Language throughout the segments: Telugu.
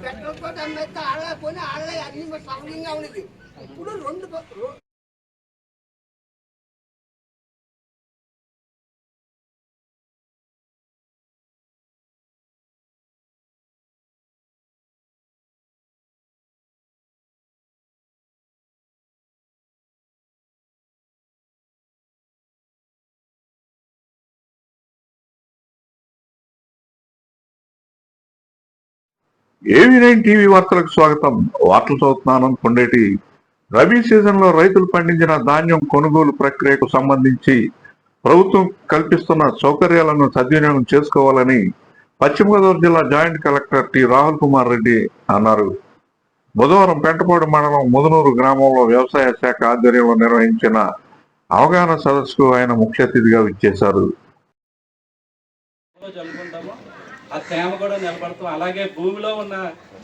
పెట్రోల్ తోటి అమ్మేస్తే ఆడలేకపోయినా ఆడలే అన్ని సౌకర్యంగా ఉండేది. ఇప్పుడు రెండు AV9 టీవీ వార్తలకు స్వాగతం. వార్తలు చదువుతున్నాను కొండేటి. రబీ సీజన్ లో రైతులు పండించిన ధాన్యం కొనుగోలు ప్రక్రియకు సంబంధించి ప్రభుత్వం కల్పిస్తున్న సౌకర్యాలను సద్వినియోగం చేసుకోవాలని పశ్చిమ గోదావరి జిల్లా joint collector T Rahul Kumar Reddy అన్నారు. బుధవారం పెంటపాడు మండలం ముదనూరు గ్రామంలో వ్యవసాయ శాఖ ఆధ్వర్యంలో నిర్వహించిన అవగాహన సదస్సుకు ఆయన ముఖ్య అతిథిగా విచ్చేశారు. ఆ తేమ కూడా నిలబడతాం, అలాగే భూమిలో ఉన్న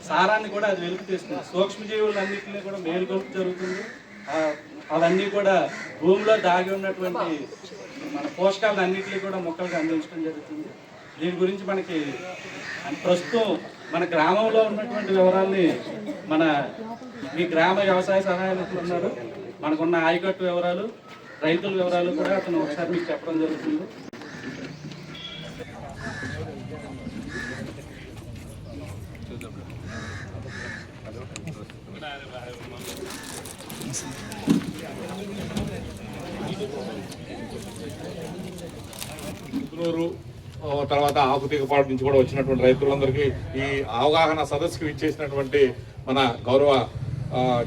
సారాన్ని కూడా అది వెలికి తీస్తుంది. సూక్ష్మజీవులన్నింటినీ కూడా మేలుకొల్పు జరుగుతుంది. అవన్నీ కూడా భూమిలో దాగి ఉన్నటువంటి మన పోషకాలను అన్నింటినీ కూడా మొక్కలకు అందించడం జరుగుతుంది. దీని గురించి మనకి ప్రస్తుతం మన గ్రామంలో ఉన్నటువంటి వివరాల్ని మీ గ్రామ వ్యవసాయ సహాయకులు ఉన్నారు, మనకున్న ఆయకట్టు వివరాలు, రైతుల వివరాలు కూడా అతను ఒకసారి మీకు చెప్పడం జరుగుతుంది. తర్వాత ఆకుతీగపాడు నుంచి కూడా వచ్చినటువంటి రైతులందరికీ ఈ అవగాహన సదస్సుకు ఇచ్చేసినటువంటి మన గౌరవ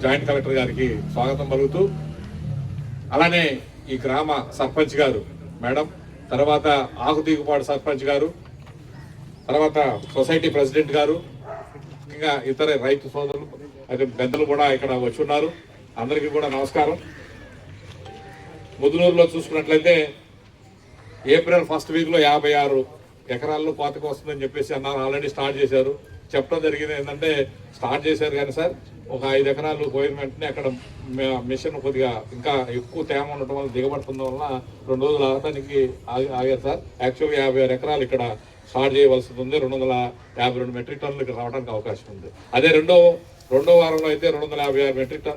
జాయింట్ కలెక్టర్ గారికి స్వాగతం పలుకుతూ, అలానే ఈ గ్రామ సర్పంచ్ గారు మేడం, తర్వాత ఆకుతీగపాడు సర్పంచ్ గారు, తర్వాత సొసైటీ ప్రెసిడెంట్ గారు, ఇంకా ఇతర రైతు సోదరులు అయితే పెద్దలు కూడా ఇక్కడ వచ్చి ఉన్నారు. అందరికీ కూడా నమస్కారం. ముదునూరులో చూసుకున్నట్లయితే ఏప్రిల్ ఫస్ట్ వీక్లో 56 ఎకరాల్లో కోతకు వస్తుందని చెప్పేసి అన్నారు. ఆల్రెడీ స్టార్ట్ చేశారు. చెప్పడం జరిగింది ఏంటంటే స్టార్ట్ చేశారు కానీ సార్ ఒక 5 ఎకరాలు పోయిన వెంటనే అక్కడ మిషన్ కొద్దిగా ఇంకా ఎక్కువ తేమ ఉండటం వల్ల దిగబడుతుండడం వల్ల 2 రోజులు ఆగటానికి ఆగారు సార్. యాక్చువల్గా 56 ఎకరాలు ఇక్కడ స్టార్ట్ చేయవలసి ఉంది. 252 మెట్రిక్ టన్నులు ఇక్కడ రావడానికి అవకాశం ఉంది. అదే రెండో వారంలో అయితే 256 మెట్రిక్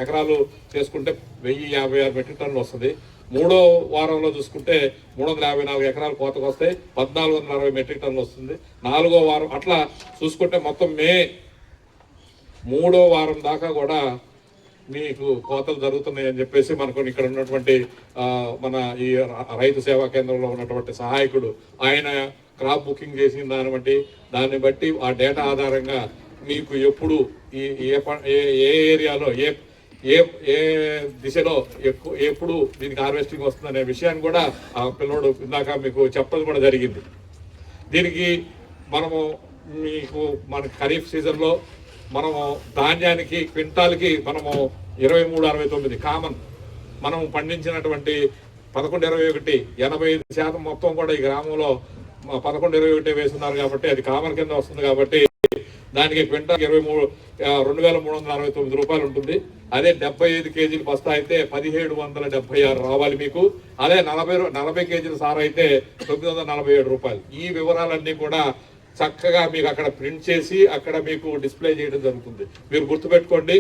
ఎకరాలు చేసుకుంటే 1056 మెట్రిక్ టన్నులు వస్తుంది. మూడో వారంలో చూసుకుంటే 354 ఎకరాలు కోతకు వస్తాయి, 1460 మెట్రిక్ టన్నులు వస్తుంది. 4వ వారం అట్లా చూసుకుంటే మొత్తం మే 3వ వారం దాకా కూడా మీకు కోతలు జరుగుతున్నాయి అని చెప్పేసి మనకు ఇక్కడ ఉన్నటువంటి మన ఈ రైతు సేవా కేంద్రంలో ఉన్నటువంటి సహాయకుడు ఆయన క్రాప్ బుకింగ్ చేసిన దాన్ని బట్టి ఆ డేటా ఆధారంగా మీకు ఎప్పుడు ఏ ఏరియాలో ఏ దిశలో ఎప్పుడు దీనికి హార్వెస్టింగ్ వస్తుందనే విషయాన్ని కూడా ఆ పిల్లోడు ఇందాక మీకు చెప్పడం కూడా జరిగింది. దీనికి మన ఖరీఫ్ సీజన్లో మనము ధాన్యానికి క్వింటాల్కి మనము 2369 కామన్ మనం పండించినటువంటి 1121 85% మొత్తం కూడా ఈ గ్రామంలో 1121 వేస్తున్నారు కాబట్టి అది కామన్ కింద వస్తుంది. కాబట్టి దానికి క్వింటాల్ 2369 రూపాయలు ఉంటుంది. అదే 75 కేజీల బస్తా అయితే 1776 రావాలి మీకు. అదే 40 కేజీల సార్ అయితే 947 రూపాయలు. ఈ వివరాలన్నీ కూడా చక్కగా మీకు అక్కడ ప్రింట్ చేసి అక్కడ మీకు డిస్ప్లే చేయడం జరుగుతుంది. మీరు గుర్తుపెట్టుకోండి,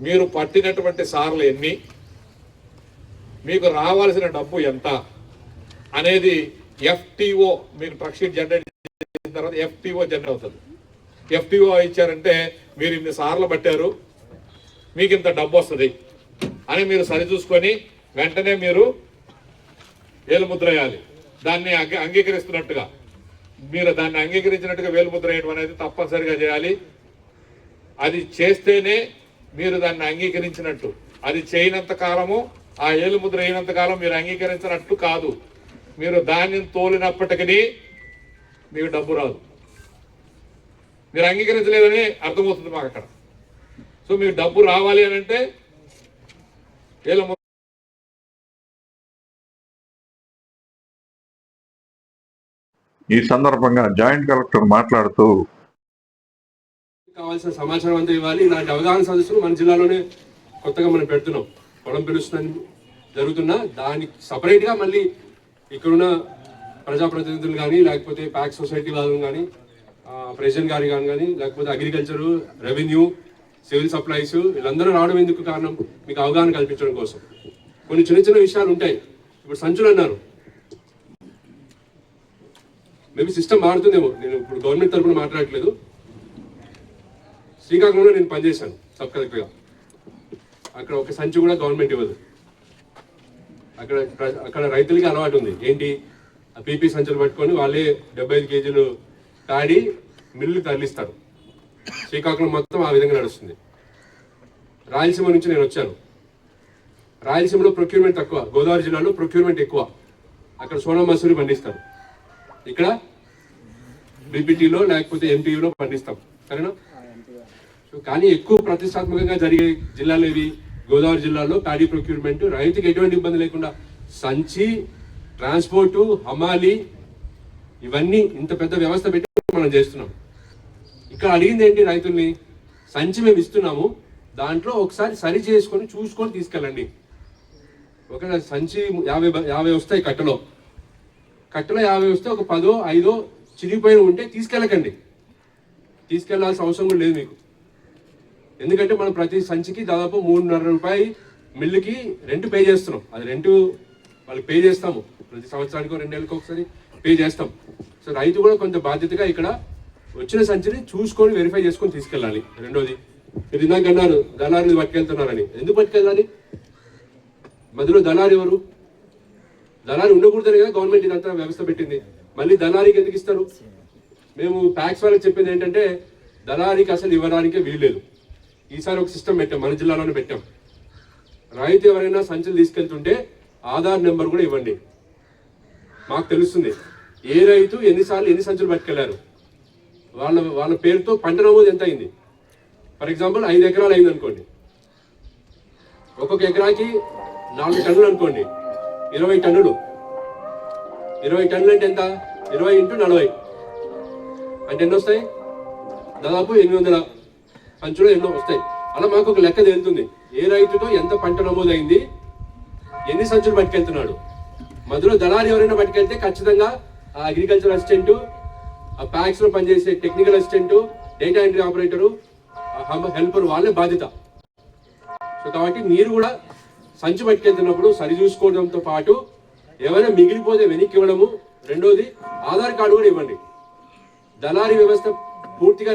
మీరు పట్టినటువంటి సార్లు ఎన్ని, మీకు రావాల్సిన డబ్బు ఎంత అనేది FTO మీకు ట్రక్ షీట్ జనరేట్ చేసిన తర్వాత FTO జనరేట్ అవుతుంది. FTO ఇచ్చారంటే మీరు ఇన్ని సార్లు పట్టారు, మీకు ఇంత డబ్బు వస్తుంది అని మీరు సరిచూసుకొని వెంటనే మీరు వేలుముద్ర వేయాలి. దాన్ని అంగీకరిస్తున్నట్టుగా మీరు దాన్ని అంగీకరించినట్టుగా వేలుముద్ర వేయడం అనేది తప్పనిసరిగా చేయాలి. అది చేస్తేనే మీరు దాన్ని అంగీకరించినట్టు. అది చేయనంత కాలము, ఆ ఏలుముద్ర అయినంత కాలం మీరు అంగీకరించినట్టు కాదు. మీరు ధాన్యం తోలినప్పటికీ మీకు డబ్బు రాదు. మీరు అంగీకరించలేదని అర్థమవుతుంది మాకు అక్కడ. సో మీకు డబ్బు రావాలి అని అంటే ఈ సందర్భంగా జాయింట్ కలెక్టర్ మాట్లాడుతూ కావాల్సిన సమాచారం అంతా ఇవ్వాలి. ఇలాంటి అవగాహన సదస్సులు మన జిల్లాలోనే కొత్తగా మనం పెడుతున్నాం. పొలం పిలుస్తుందని జరుగుతున్నా దానికి సపరేట్గా మళ్ళీ ఇక్కడున్న ప్రజాప్రతినిధులు కానీ లేకపోతే ప్యాక్ సొసైటీ వాళ్ళు కానీ ప్రెసిడెంట్ గారి కానీ లేకపోతే అగ్రికల్చరు, రెవెన్యూ, సివిల్ సప్లైస్ వీళ్ళందరూ రావడం ఎందుకు కారణం? మీకు అవగాహన కల్పించడం కోసం. కొన్ని చిన్న చిన్న విషయాలు ఉంటాయి. ఇప్పుడు సంచులు అన్నారు, మేబీ సిస్టమ్ మారుతుందేమో. నేను ఇప్పుడు గవర్నమెంట్ తరఫున మాట్లాడట్లేదు. శ్రీకాకుళంలో నేను పనిచేశాను సబ్ కలెక్టర్గా. అక్కడ ఒక సంచి కూడా గవర్నమెంట్ ఇవ్వదు. అక్కడ రైతులకి అలవాటు ఉంది ఏంటి, ఆ పీపీ సంచులు పట్టుకొని వాళ్ళే 75 కేజీలు కాడి మిల్లు తరలిస్తారు. శ్రీకాకుళం మొత్తం ఆ విధంగా నడుస్తుంది. రాయలసీమ నుంచి నేను వచ్చాను. రాయలసీమలో ప్రొక్యూర్మెంట్ తక్కువ, గోదావరి జిల్లాలో ప్రొక్యూర్మెంట్ ఎక్కువ. అక్కడ సోనా మసూరి పండిస్తారు, ఇక్కడ బీపీటీలో లేకపోతే ఎంపీలో పండిస్తాం, సరేనా? కానీ ఎక్కువ ప్రతిష్టాత్మకంగా జరిగే జిల్లాలు ఇవి. గోదావరి జిల్లాలో ప్యాడీ ప్రొక్యూర్మెంట్ రైతుకి ఎటువంటి ఇబ్బంది లేకుండా సంచి, ట్రాన్స్పోర్టు, హమాలి ఇవన్నీ ఇంత పెద్ద వ్యవస్థ పెట్టి మనం చేస్తున్నాం. ఇక్కడ అడిగింది ఏంటి రైతుల్ని? సంచి మేము ఇస్తున్నాము, దాంట్లో ఒకసారి సరి చేసుకొని చూసుకొని తీసుకెళ్ళండి. ఒక సంచి 50 వస్తాయి, కట్టలో 50 వస్తే ఒక 10, 5 చిరిగిపోయిన ఉంటే తీసుకెళ్ళకండి. తీసుకెళ్లాల్సిన అవసరం కూడా లేదు మీకు. ఎందుకంటే మనం ప్రతి సంచికి దాదాపు 3.5 రూపాయలు మిల్లుకి రెంట్ పే చేస్తున్నాం. అది రెంట్ వాళ్ళకి పే చేస్తాము, ప్రతి సంవత్సరానికి 2 నెలలకు ఒకసారి పే చేస్తాం. సో రైతు కూడా కొంత బాధ్యతగా ఇక్కడ వచ్చిన సంచిని చూసుకొని వెరిఫై చేసుకొని తీసుకెళ్ళాలి. రెండోది, మీరు ఇందాక అన్నారు దళారిని పట్టుకెళ్తున్నారని. ఎందుకు పట్టుకెళ్ళాలి? మధ్యలో దళారి ఎవరు? దళారి ఉండకూడదని కదా గవర్నమెంట్ ఇదంతా వ్యవస్థ పెట్టింది. మళ్ళీ దళారికి ఎందుకు ఇస్తారు? మేము ప్యాక్స్ వాళ్ళకి చెప్పింది ఏంటంటే దళారికి అసలు ఇవ్వడానికే వీల్లేదు. ఈసారి ఒక సిస్టమ్ పెట్టాం, మన జిల్లాలోనే పెట్టాం. రైతు ఎవరైనా సంచులు తీసుకెళ్తుంటే ఆధార్ నెంబర్ కూడా ఇవ్వండి. మాకు తెలుస్తుంది ఏ రైతు ఎన్నిసార్లు ఎన్ని సంచులు పట్టుకెళ్లారు, వాళ్ళ పేరుతో పంట నమోదు ఎంత అయింది. ఫర్ ఎగ్జాంపుల్ 5 ఎకరాలు అయింది అనుకోండి, ఒక్కొక్క ఎకరాకి 4 టన్నులు అనుకోండి, 20 టన్నులు. 20 టన్నులు అంటే ఎంత? 20 × 40 అంటే ఎన్ని వస్తాయి? దాదాపు 800 సంచులు ఎన్నో వస్తాయి. అలా మాకు ఒక లెక్క తేలుతుంది, ఏ రైతుతో ఎంత పంట నమోదైంది, ఎన్ని సంచులు పట్టుకెళ్తున్నాడు. మధ్యలో దళారి ఎవరైనా పట్టుకెళ్తే ఖచ్చితంగా ఆ అగ్రికల్చర్ అసిస్టెంట్, ఆ ప్యాక్స్ లో పనిచేసే technical assistant, data entry operator, helper వాళ్ళే బాధ్యత. సో కాబట్టి మీరు కూడా సంచి పట్టుకెళ్తున్నప్పుడు సరి చూసుకోవడంతో పాటు ఏమైనా మిగిలిపోతే వెనక్కి ఇవ్వడము. రెండోది, ఆధార్ కార్డు కూడా ఇవ్వండి. దళారీ వ్యవస్థ పూర్తిగా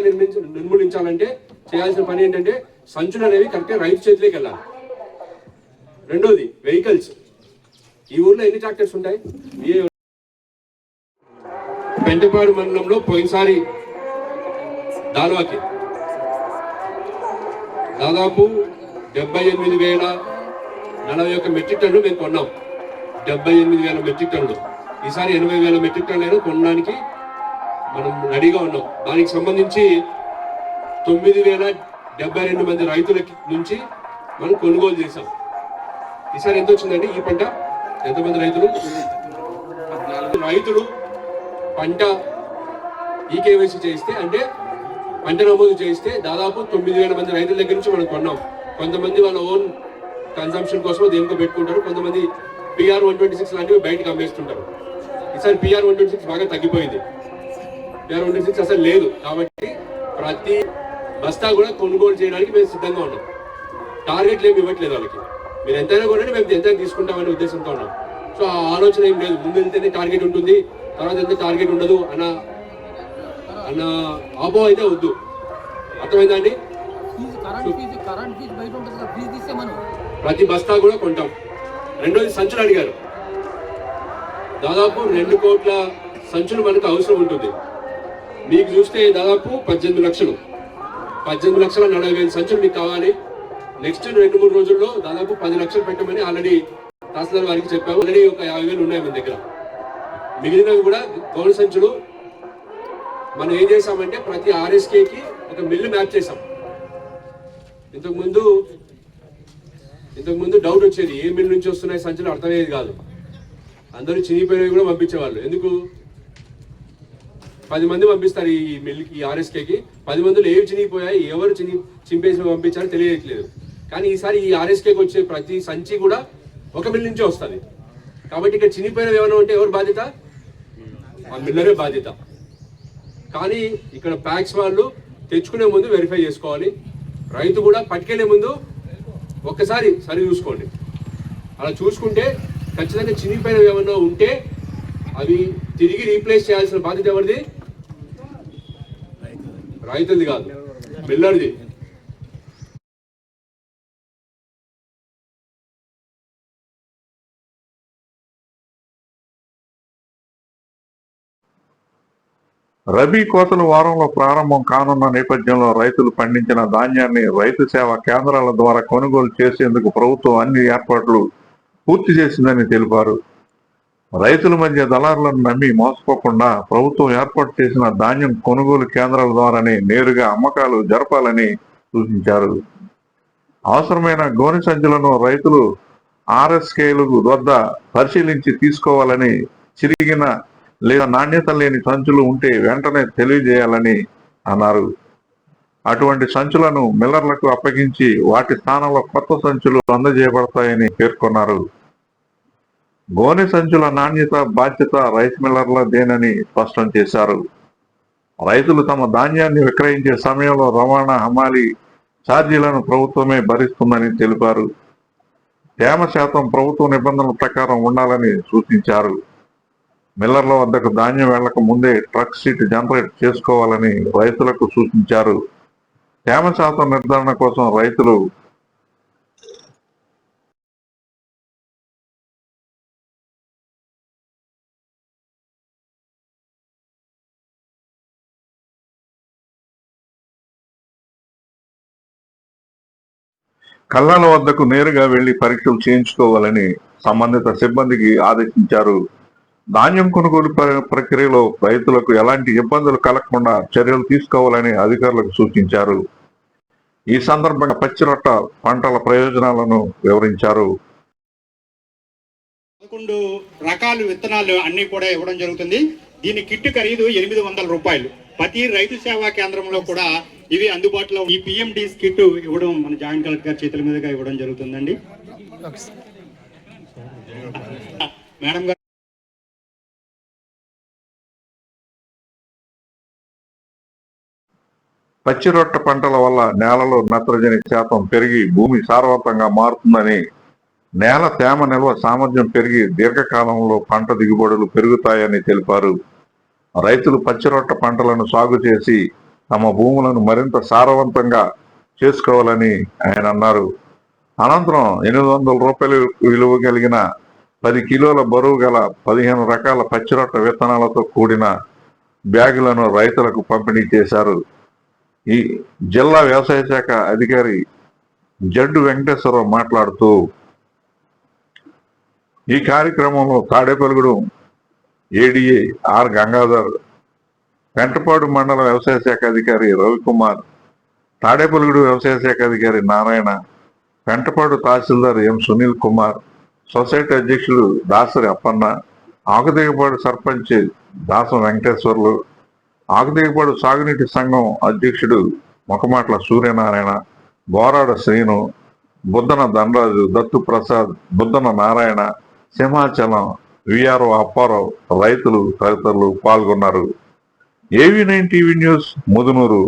నిర్మూలించాలంటే చేయాల్సిన పని ఏంటంటే సంచులు అనేవి కరెక్ట్గా రైతు చేతిలోకి వెళ్ళాలి. రెండోది, వెహికల్స్. ఈ ఊర్లో ఎన్ని ట్రాక్టర్స్ ఉంటాయి? పెంటపాడు మండలంలో పోయినసారి దాల్వాకి దాదాపు 78,041 మెట్రిక్ టన్నులు మేము కొన్నాం. 78,000 మెట్రిక్ టన్నులు. ఈసారి 80,000 మెట్రిక్ టన్నులు కొనడానికి మనం రెడీగా ఉన్నాం. దానికి సంబంధించి 9,072 మంది రైతుల నుంచి మనం కొనుగోలు చేసాం. ఈసారి ఎంత వచ్చిందండి ఈ పంట? ఎంతమంది రైతులు పంట ఈకేవైసీ చేయిస్తే, అంటే పంట నమోదు చేయిస్తే దాదాపు 9,000 మంది రైతుల దగ్గర నుంచి మనం కొన్నాం. కొంతమంది వాళ్ళ ఓన్ కన్సంప్షన్ కోసం దేనికో పెట్టుకుంటారు, కొంతమంది PR 126 లాంటివి బయటకు అమ్మేస్తుంటారు. ఈసారి PR 126 బాగా తగ్గిపోయింది, PR 126 అసలు లేదు. కాబట్టి ప్రతి బస్తా కూడా కొనుగోలు చేయడానికి మేము సిద్ధంగా ఉన్నాం. టార్గెట్లు ఏమి ఇవ్వట్లేదు వాళ్ళకి, మీరు ఎంతైనా కొనండి, మేము ఎంత తీసుకుంటామనే ఉద్దేశంతో ఉన్నాం. సో ఆ ఆలోచన ఏం లేదు, ముందు వెళ్తేనే టార్గెట్ ఉంటుంది, తర్వాత వెళ్తే టార్గెట్ ఉండదు అన్న ఆపో అయితే వద్దు. అర్థమైందా అండి? ప్రతి బస్తా కూడా కొంటాం. రెండోది, సంచులు అడిగారు. దాదాపు 2 కోట్ల సంచులు మనకు అవసరం ఉంటుంది. మీకు చూస్తే దాదాపు 18 లక్షలు, 18,40,000 సంచులు మీకు కావాలి. నెక్స్ట్ 2-3 రోజుల్లో దాదాపు 10 లక్షలు పెట్టమని ఆల్రెడీ తహసీల్దార్ వారికి చెప్పాము. ఆల్రెడీ ఒక 50,000 ఉన్నాయి మన దగ్గర. మిగిలినవి కూడా గౌరవ సంచులు. మనం ఏం చేసామంటే ప్రతి RSKకి ఒక మిల్లు మ్యాప్ చేసాం. ఇంతకుముందు డౌట్ వచ్చేది, ఏ మిల్ నుంచి వస్తున్నాయి సంచులు అర్థమయ్యేది కాదు. అందరూ చినిగిపోయినవి కూడా పంపించేవాళ్ళు. ఎందుకు? 10 మంది పంపిస్తారు ఈ మిల్కి, ఈ RSKకి. 10 మందిలో ఏవి చినిగిపోయాయి, ఎవరు చింపేసి పంపించారో తెలియట్లేదు. కానీ ఈసారి ఈ RSKకి వచ్చే ప్రతి సంచి కూడా ఒక మిల్ నుంచే వస్తుంది. కాబట్టి ఇక్కడ చినిగిపోయినవి ఏమైనా ఉంటే ఎవరు బాధ్యత? ఆ మిల్లరే బాధ్యత. కానీ ఇక్కడ ప్యాక్స్ వాళ్ళు తెచ్చుకునే ముందు వెరిఫై చేసుకోవాలి, రైతు కూడా పట్టుకెళ్లే ముందు ఒక్కసారి సరి చూసుకోండి. అలా చూసుకుంటే ఖచ్చితంగా చినిగిపోయినవి ఏమన్నా ఉంటే అవి తిరిగి రీప్లేస్ చేయాల్సిన బాధ్యత ఎవరిది? రైతుది కాదు, మిల్లర్ది. రబీ కోతలు వారంలో ప్రారంభం కానున్న నేపథ్యంలో రైతులు పండించిన ధాన్యాన్ని రైతు సేవా కేంద్రాల ద్వారా కొనుగోలు చేసేందుకు ప్రభుత్వం అన్ని ఏర్పాట్లు పూర్తి చేసిందని తెలిపారు. రైతుల మధ్య దళారులను నమ్మి మోసపోకుండా ప్రభుత్వం ఏర్పాటు చేసిన ధాన్యం కొనుగోలు కేంద్రాల ద్వారానే నేరుగా అమ్మకాలు జరపాలని సూచించారు. అవసరమైన గోనె సంచులను రైతులు RSKలు వద్ద పరిశీలించి తీసుకోవాలని, చిరిగిన లేదా నాణ్యత లేని సంచులు ఉంటే వెంటనే తెలియజేయాలని అన్నారు. అటువంటి సంచులను మిల్లర్లకు అప్పగించి వాటి స్థానంలో కొత్త సంచులు అందజేయబడతాయని పేర్కొన్నారు. గోనె సంచుల నాణ్యత బాధ్యత రైస్ మిల్లర్లదేనని స్పష్టం చేశారు. రైతులు తమ ధాన్యాన్ని విక్రయించే సమయంలో రవాణా, హమాలీ ఛార్జీలను ప్రభుత్వమే భరిస్తుందని తెలిపారు. తేమ శాతం ప్రభుత్వ నిబంధనల ప్రకారం ఉండాలని సూచించారు. మిల్లర్ల వద్దకు ధాన్యం వెళ్లక ముందే ట్రక్ సీట్ జనరేట్ చేసుకోవాలని రైతులకు సూచించారు. తేమ శాతం నిర్ధారణ కోసం రైతులు కల్లాల వద్దకు నేరుగా వెళ్లి పరీక్షలు చేయించుకోవాలని సంబంధిత సిబ్బందికి ఆదేశించారు. ధాన్యం కొనుగోలు ప్రక్రియలో రైతులకు ఎలాంటి ఇబ్బందులు కలగకుండా చర్యలు తీసుకోవాలని అధికారులకు సూచించారు. ఈ సందర్భంగా పచ్చిరొట్ట పంటల ప్రయోజనాలను వివరించారు. 11 రకాల విత్తనాలు అన్ని కూడా ఇవ్వడం జరుగుతుంది. దీని కిట్ ఖరీదు 800 రూపాయలు. ప్రతి రైతు సేవా కేంద్రంలో కూడా ఇవి అందుబాటులో. ఈ PMD కిట్ ఇవ్వడం మన జాయింట్ కలెక్టర్ గారి చేతుల మీదుగా ఇవ్వడం జరుగుతుందండి. మేడం గారు, పచ్చిరొట్ట పంటల వల్ల నేలలో నత్రజని శాతం పెరిగి భూమి సారవంతంగా మారుతుందని, నేల తేమ నిల్వ సామర్థ్యం పెరిగి దీర్ఘకాలంలో పంట దిగుబడులు పెరుగుతాయని తెలిపారు. రైతులు పచ్చిరొట్ట పంటలను సాగు చేసి తమ భూములను మరింత సారవంతంగా చేసుకోవాలని ఆయన అన్నారు. అనంతరం 800 రూపాయలు విలువ కలిగిన 10 కిలోల బరువు గల 15 రకాల పచ్చిరొట్ట విత్తనాలతో కూడిన బ్యాగులను రైతులకు పంపిణీ చేశారు. ఈ జిల్లా వ్యవసాయ శాఖ అధికారి జడ్డు వెంకటేశ్వరరావు మాట్లాడుతూ, ఈ కార్యక్రమంలో తాడేపల్లిగూడెం ADA ఆర్ గంగాధర్, పెంటపాడు మండల వ్యవసాయ శాఖ అధికారి రవికుమార్, తాడేపల్లిగూడెం వ్యవసాయ శాఖ అధికారి నారాయణ, పెంటపాడు తహసీల్దార్ ఎం సునీల్ కుమార్, సొసైటీ అధ్యక్షుడు దాసరి అప్పన్న, ఆకుదిగపాడు సర్పంచ్ దాసం వెంకటేశ్వర్లు, ఆకుదిగపాడు సాగునీటి సంఘం అధ్యక్షుడు మొకమాట్ల సూర్యనారాయణ, బోరాడ శ్రీను, బుద్దన ధనరాజు, దత్తు ప్రసాద్, బుద్దన నారాయణ, సింహాచలం, VRO అప్పారావు, రైతులు తదితరులు పాల్గొన్నారు. AV9 TV news, Mudunuru.